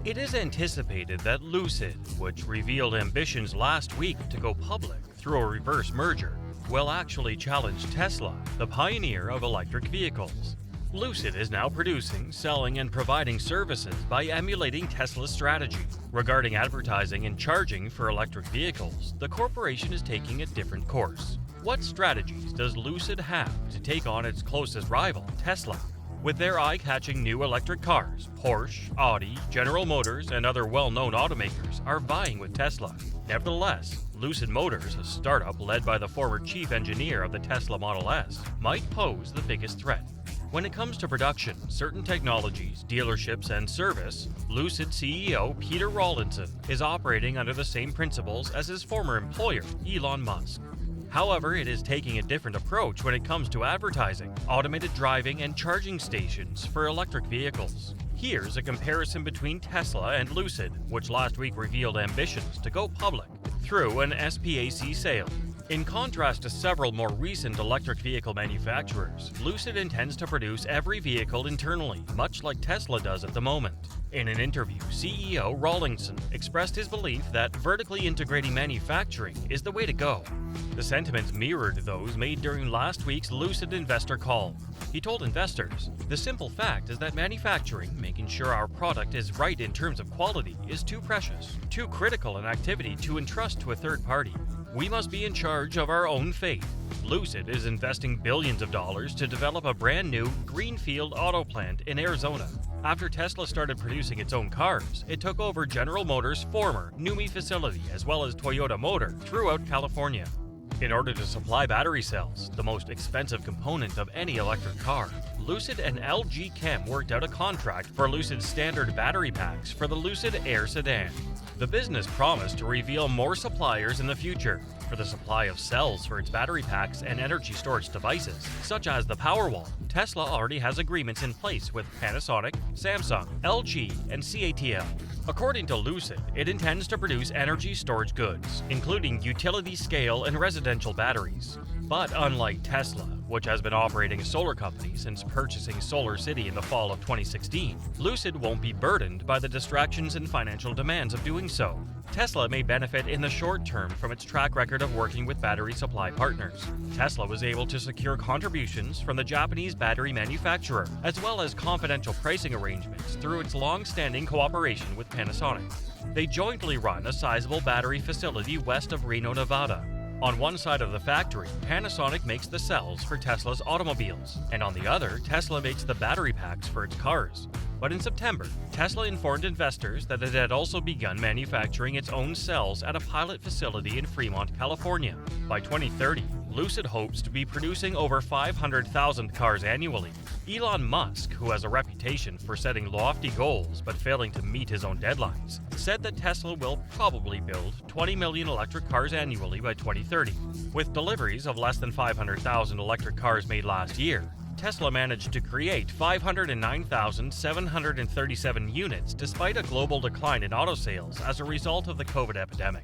It is anticipated that Lucid, which revealed ambitions last week to go public through a reverse merger, will actually challenge Tesla, the pioneer of electric vehicles. Lucid is now producing, selling, and providing services by emulating Tesla's strategy. Regarding advertising and charging for electric vehicles, the corporation is taking a different course. What strategies does Lucid have to take on its closest rival, Tesla? With their eye-catching new electric cars, Porsche, Audi, General Motors, and other well-known automakers are vying with Tesla. Nevertheless, Lucid Motors, a startup led by the former chief engineer of the Tesla Model S, might pose the biggest threat. When it comes to production, certain technologies, dealerships, and service, Lucid CEO Peter Rawlinson is operating under the same principles as his former employer, Elon Musk. However, it is taking a different approach when it comes to advertising, automated driving, and charging stations for electric vehicles. Here's a comparison between Tesla and Lucid, which last week revealed ambitions to go public through an SPAC sale. In contrast to several more recent electric vehicle manufacturers, Lucid intends to produce every vehicle internally, much like Tesla does at the moment. In an interview, CEO Rawlinson expressed his belief that vertically integrating manufacturing is the way to go. The sentiments mirrored those made during last week's Lucid investor call. He told investors, "The simple fact is that manufacturing, making sure our product is right in terms of quality, is too precious, too critical an activity to entrust to a third party. We must be in charge of our own fate." Lucid is investing billions of dollars to develop a brand new greenfield auto plant in Arizona. After Tesla started producing its own cars, it took over General Motors' former NUMMI facility as well as Toyota Motor throughout California. In order to supply battery cells, the most expensive component of any electric car, Lucid and LG Chem worked out a contract for Lucid's standard battery packs for the Lucid Air sedan. The business promised to reveal more suppliers in the future for the supply of cells for its battery packs and energy storage devices, such as the Powerwall. Tesla already has agreements in place with Panasonic, Samsung, LG, and CATL. According to Lucid, it intends to produce energy storage goods, including utility-scale and residential batteries. But unlike Tesla, which has been operating a solar company since purchasing Solar City in the fall of 2016, Lucid won't be burdened by the distractions and financial demands of doing so. Tesla may benefit in the short term from its track record of working with battery supply partners. Tesla was able to secure contributions from the Japanese battery manufacturer, as well as confidential pricing arrangements through its long-standing cooperation with Panasonic. They jointly run a sizable battery facility west of Reno, Nevada. On one side of the factory, Panasonic makes the cells for Tesla's automobiles, and on the other, Tesla makes the battery packs for its cars. But in September, Tesla informed investors that it had also begun manufacturing its own cells at a pilot facility in Fremont, California. By 2030, Lucid hopes to be producing over 500,000 cars annually. Elon Musk, who has a reputation for setting lofty goals but failing to meet his own deadlines, said that Tesla will probably build 20 million electric cars annually by 2030. With deliveries of less than 500,000 electric cars made last year, Tesla managed to create 509,737 units despite a global decline in auto sales as a result of the COVID epidemic.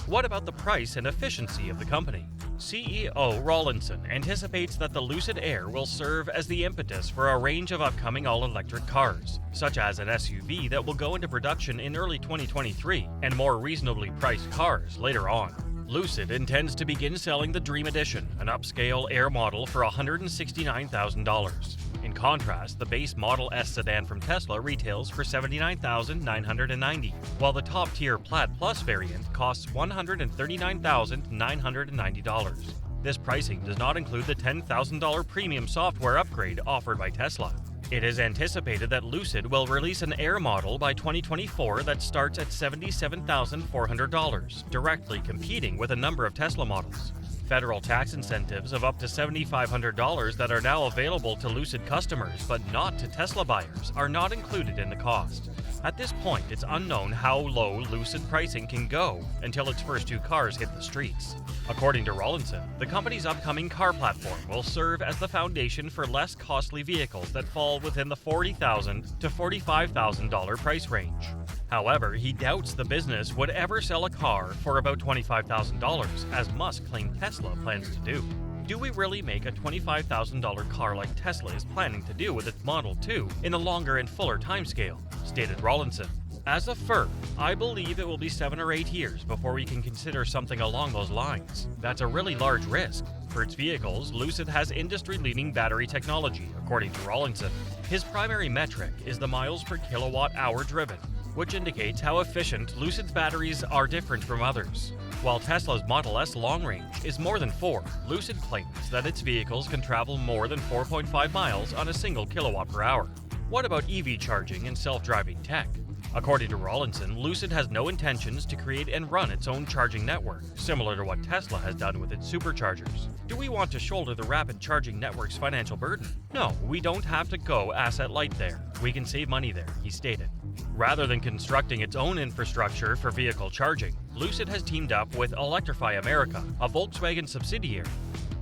What about the price and efficiency of the company? CEO Rawlinson anticipates that the Lucid Air will serve as the impetus for a range of upcoming all-electric cars, such as an SUV that will go into production in early 2023 and more reasonably priced cars later on. Lucid intends to begin selling the Dream Edition, an upscale Air model for $169,000. In contrast, the base Model S sedan from Tesla retails for $79,990, while the top-tier Plaid Plus variant costs $139,990. This pricing does not include the $10,000 premium software upgrade offered by Tesla. It is anticipated that Lucid will release an Air model by 2024 that starts at $77,400, directly competing with a number of Tesla models. Federal tax incentives of up to $7,500 that are now available to Lucid customers but not to Tesla buyers are not included in the cost. At this point, it's unknown how low Lucid pricing can go until its first two cars hit the streets. According to Rawlinson, the company's upcoming car platform will serve as the foundation for less costly vehicles that fall within the $40,000 to $45,000 price range. However, he doubts the business would ever sell a car for about $25,000, as Musk claimed Tesla plans to do. Do we really make a $25,000 car like Tesla is planning to do with its Model 2 in a longer and fuller timescale? Stated Rawlinson. As a firm, I believe it will be 7 or 8 years before we can consider something along those lines. That's a really large risk. For its vehicles, Lucid has industry-leading battery technology, according to Rawlinson. His primary metric is the miles per kilowatt-hour driven, which indicates how efficient Lucid's batteries are different from others. While Tesla's Model S long range is more than 4, Lucid claims that its vehicles can travel more than 4.5 miles on a single kilowatt per hour. What about EV charging and self-driving tech? According to Rawlinson, Lucid has no intentions to create and run its own charging network, similar to what Tesla has done with its superchargers. Do we want to shoulder the rapid charging network's financial burden? No, we don't have to go asset light there. We can save money there, he stated. Rather than constructing its own infrastructure for vehicle charging, Lucid has teamed up with Electrify America, a Volkswagen subsidiary,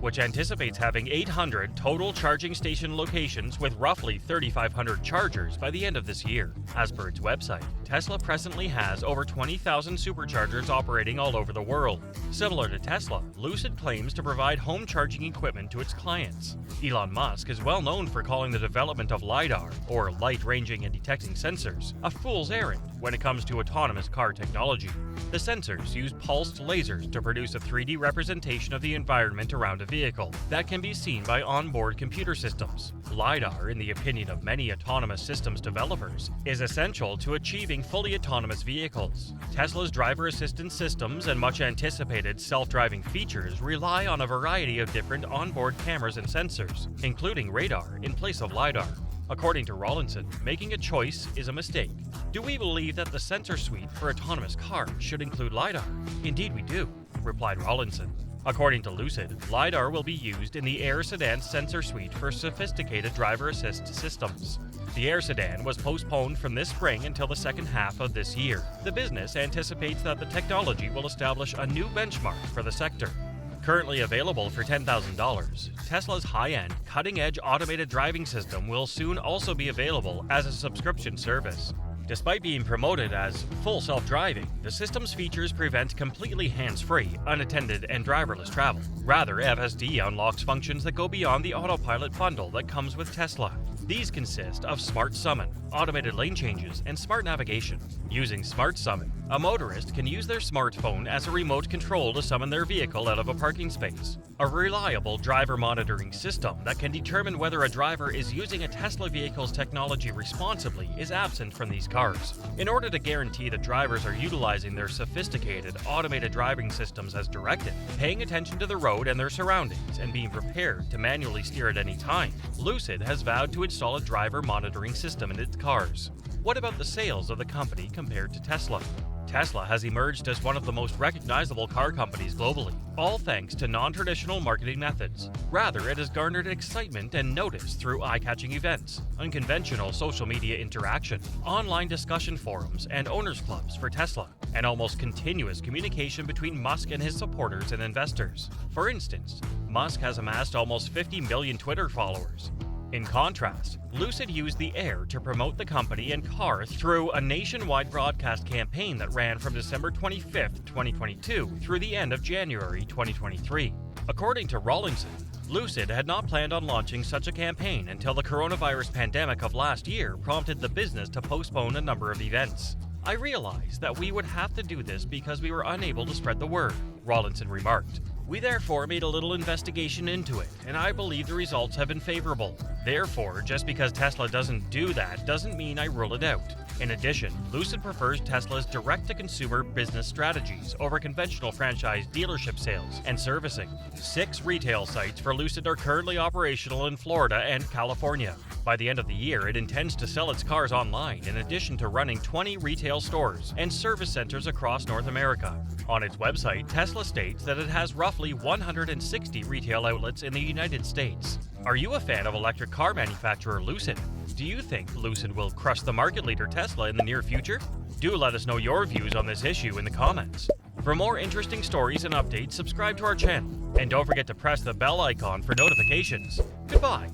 which anticipates having 800 total charging station locations with roughly 3,500 chargers by the end of this year. As per its website, Tesla presently has over 20,000 superchargers operating all over the world. Similar to Tesla, Lucid claims to provide home charging equipment to its clients. Elon Musk is well known for calling the development of LiDAR, or light ranging and detecting sensors, a fool's errand when it comes to autonomous car technology. The sensors use pulsed lasers to produce a 3D representation of the environment around a vehicle that can be seen by onboard computer systems. LiDAR, in the opinion of many autonomous systems developers, is essential to achieving fully autonomous vehicles. Tesla's driver assistance systems and much anticipated self-driving features rely on a variety of different onboard cameras and sensors, including radar in place of LiDAR. According to Rawlinson, making a choice is a mistake. Do we believe that the sensor suite for autonomous cars should include LiDAR? Indeed we do, replied Rawlinson. According to Lucid, LiDAR will be used in the Air Sedan sensor suite for sophisticated driver assist systems. The Air Sedan was postponed from this spring until the second half of this year. The business anticipates that the technology will establish a new benchmark for the sector. Currently available for $10,000, Tesla's high-end, cutting-edge automated driving system will soon also be available as a subscription service. Despite being promoted as full self-driving, the system's features prevent completely hands-free, unattended, and driverless travel. Rather, FSD unlocks functions that go beyond the autopilot bundle that comes with Tesla. These consist of Smart Summon, automated lane changes, and smart navigation. Using Smart Summon, a motorist can use their smartphone as a remote control to summon their vehicle out of a parking space. A reliable driver monitoring system that can determine whether a driver is using a Tesla vehicle's technology responsibly is absent from these cars. In order to guarantee that drivers are utilizing their sophisticated, automated driving systems as directed, paying attention to the road and their surroundings, and being prepared to manually steer at any time, Lucid has vowed to install a driver monitoring system in its cars. What about the sales of the company compared to Tesla? Tesla has emerged as one of the most recognizable car companies globally, all thanks to non-traditional marketing methods. Rather, it has garnered excitement and notice through eye-catching events, unconventional social media interaction, online discussion forums, and owners clubs for Tesla, and almost continuous communication between Musk and his supporters and investors. For instance, Musk has amassed almost 50 million Twitter followers. In contrast, Lucid used the Air to promote the company and car through a nationwide broadcast campaign that ran from December 25, 2022 through the end of January 2023. According to Rawlinson, Lucid had not planned on launching such a campaign until the coronavirus pandemic of last year prompted the business to postpone a number of events. I realized that we would have to do this because we were unable to spread the word, Rawlinson remarked. We therefore made a little investigation into it, and I believe the results have been favorable. Therefore, just because Tesla doesn't do that doesn't mean I rule it out. In addition, Lucid prefers Tesla's direct-to-consumer business strategies over conventional franchise dealership sales and servicing. 6 retail sites for Lucid are currently operational in Florida and California. By the end of the year, it intends to sell its cars online in addition to running 20 retail stores and service centers across North America. On its website, Tesla states that it has roughly 160 retail outlets in the United States. Are you a fan of electric car manufacturer Lucid? Do you think Lucid will crush the market leader Tesla in the near future? Do let us know your views on this issue in the comments. For more interesting stories and updates, subscribe to our channel. And don't forget to press the bell icon for notifications. Goodbye.